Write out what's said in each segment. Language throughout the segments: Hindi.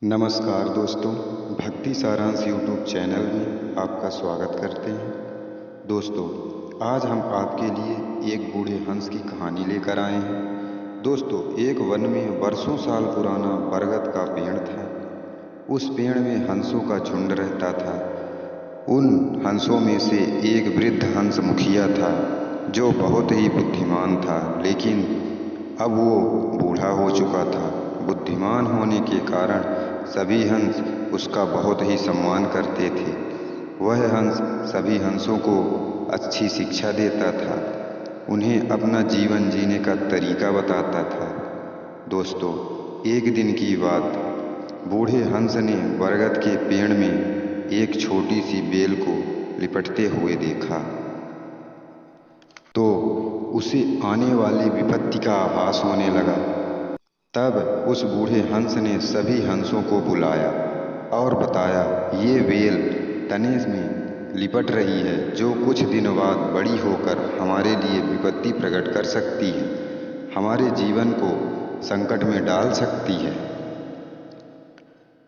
नमस्कार दोस्तों, भक्ति सारांश यूट्यूब चैनल में आपका स्वागत करते हैं। दोस्तों, आज हम आपके लिए एक बूढ़े हंस की कहानी लेकर आए हैं। दोस्तों, एक वन में वर्षों साल पुराना बरगद का पेड़ था। उस पेड़ में हंसों का झुंड रहता था। उन हंसों में से एक वृद्ध हंस मुखिया था, जो बहुत ही बुद्धिमान था, लेकिन अब वो बूढ़ा हो चुका था। बुद्धिमान होने के कारण सभी हंस उसका बहुत ही सम्मान करते थे। वह हंस सभी हंसों को अच्छी शिक्षा देता था, उन्हें अपना जीवन जीने का तरीका बताता था। दोस्तों, एक दिन की बात, बूढ़े हंस ने बरगद के पेड़ में एक छोटी सी बेल को लिपटते हुए देखा, तो उसे आने वाली विपत्ति का आभास होने लगा। तब उस बूढ़े हंस ने सभी हंसों को बुलाया और बताया, ये बेल तने में लिपट रही है, जो कुछ दिन बाद बड़ी होकर हमारे लिए विपत्ति प्रकट कर सकती है, हमारे जीवन को संकट में डाल सकती है।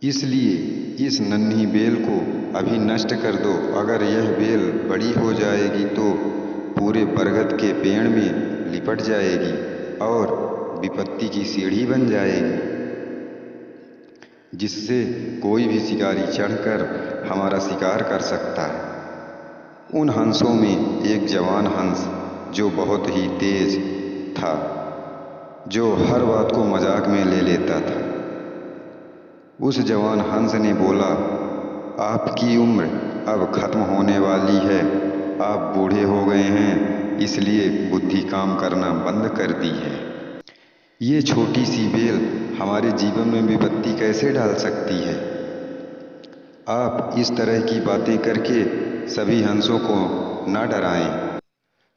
इसलिए इस नन्ही बेल को अभी नष्ट कर दो। अगर यह बेल बड़ी हो जाएगी तो पूरे बरगद के पेड़ में लिपट जाएगी और विपत्ति की सीढ़ी बन जाएगी, जिससे कोई भी शिकारी चढ़कर हमारा शिकार कर सकता है। उन हंसों में एक जवान हंस, जो बहुत ही तेज था, जो हर बात को मजाक में ले लेता था, उस जवान हंस ने बोला, आपकी उम्र अब खत्म होने वाली है। आप बूढ़े हो गए हैं, इसलिए बुद्धि काम करना बंद कर दी है। ये छोटी सी बेल हमारे जीवन में विपत्ति कैसे डाल सकती है? आप इस तरह की बातें करके सभी हंसों को न डराएं।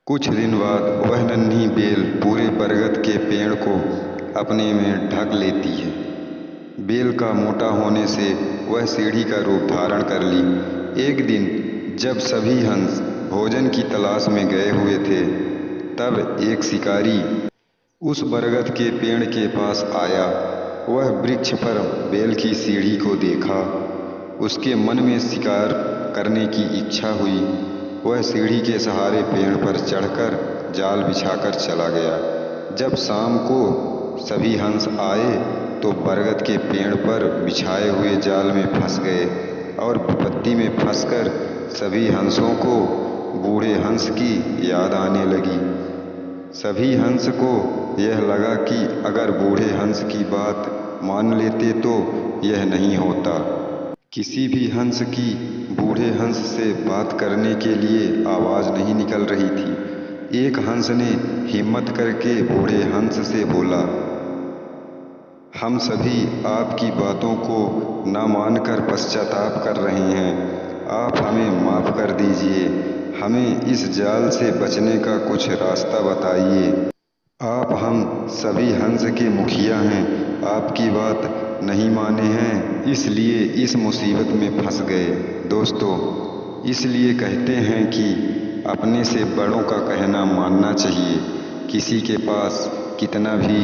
कुछ दिन बाद वह नन्ही बेल पूरे बरगद के पेड़ को अपने में ढक लेती है। बेल का मोटा होने से वह सीढ़ी का रूप धारण कर ली। एक दिन जब सभी हंस भोजन की तलाश में गए हुए थे, तब एक शिकारी उस बरगद के पेड़ के पास आया। वह वृक्ष पर बेल की सीढ़ी को देखा। उसके मन में शिकार करने की इच्छा हुई। वह सीढ़ी के सहारे पेड़ पर चढ़कर जाल बिछाकर चला गया। जब शाम को सभी हंस आए तो बरगद के पेड़ पर बिछाए हुए जाल में फंस गए और विपत्ति में फंसकर सभी हंसों को बूढ़े हंस की याद आने लगी। सभी हंस को यह लगा कि अगर बूढ़े हंस की बात मान लेते तो यह नहीं होता। किसी भी हंस की बूढ़े हंस से बात करने के लिए आवाज़ नहीं निकल रही थी। एक हंस ने हिम्मत करके बूढ़े हंस से बोला, हम सभी आपकी बातों को न मानकर पश्चाताप कर रहे हैं। आप हमें माफ़ कर दीजिए। हमें इस जाल से बचने का कुछ रास्ता बताइए। आप हम सभी हंस के मुखिया हैं, आपकी बात नहीं माने हैं, इसलिए इस मुसीबत में फंस गए। दोस्तों, इसलिए कहते हैं कि अपने से बड़ों का कहना मानना चाहिए। किसी के पास कितना भी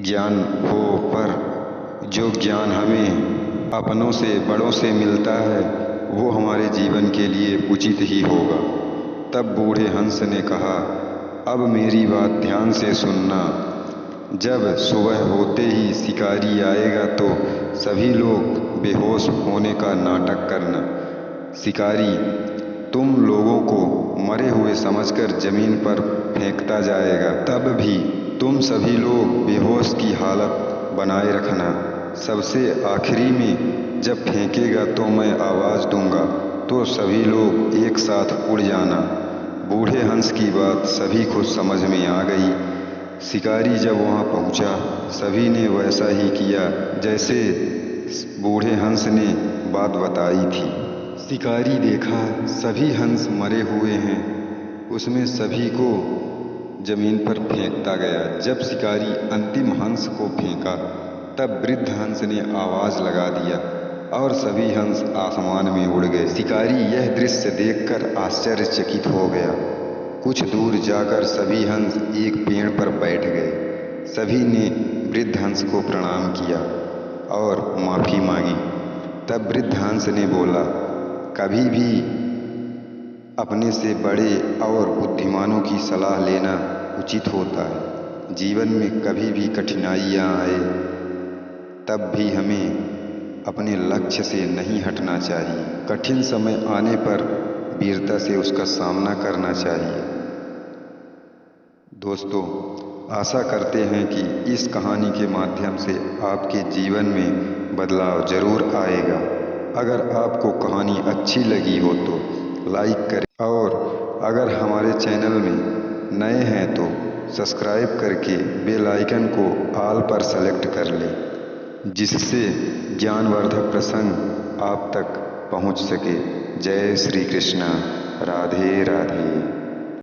ज्ञान हो, पर जो ज्ञान हमें अपनों से बड़ों से मिलता है, वो हमारे जीवन के लिए उचित ही होगा। तब बूढ़े हंस ने कहा, अब मेरी बात ध्यान से सुनना। जब सुबह होते ही शिकारी आएगा तो सभी लोग बेहोश होने का नाटक करना। शिकारी तुम लोगों को मरे हुए समझकर जमीन पर फेंकता जाएगा, तब भी तुम सभी लोग बेहोश की हालत बनाए रखना। सबसे आखिरी में जब फेंकेगा तो मैं आवाज़ दूंगा, तो सभी लोग एक साथ उड़ जाना। बूढ़े हंस की बात सभी को समझ में आ गई। शिकारी जब वहाँ पहुँचा, सभी ने वैसा ही किया जैसे बूढ़े हंस ने बात बताई थी। शिकारी देखा सभी हंस मरे हुए हैं, उसमें सभी को जमीन पर फेंकता गया। जब शिकारी अंतिम हंस को फेंका, तब वृद्ध हंस ने आवाज़ लगा दिया और सभी हंस आसमान में उड़ गए। शिकारी यह दृश्य देखकर आश्चर्यचकित हो गया। कुछ दूर जाकर सभी हंस एक पेड़ पर बैठ गए। सभी ने वृद्ध हंस को प्रणाम किया और माफ़ी मांगी। तब वृद्ध हंस ने बोला, कभी भी अपने से बड़े और बुद्धिमानों की सलाह लेना उचित होता है। जीवन में कभी भी कठिनाइयाँ आए तब भी हमें अपने लक्ष्य से नहीं हटना चाहिए। कठिन समय आने पर वीरता से उसका सामना करना चाहिए। दोस्तों, आशा करते हैं कि इस कहानी के माध्यम से आपके जीवन में बदलाव ज़रूर आएगा। अगर आपको कहानी अच्छी लगी हो तो लाइक करें और अगर हमारे चैनल में नए हैं तो सब्सक्राइब करके बेल आइकन को ऑल पर सेलेक्ट कर लें, जिससे ज्ञानवर्धक प्रसंग आप तक पहुंच सके। जय श्री कृष्णा। राधे राधे।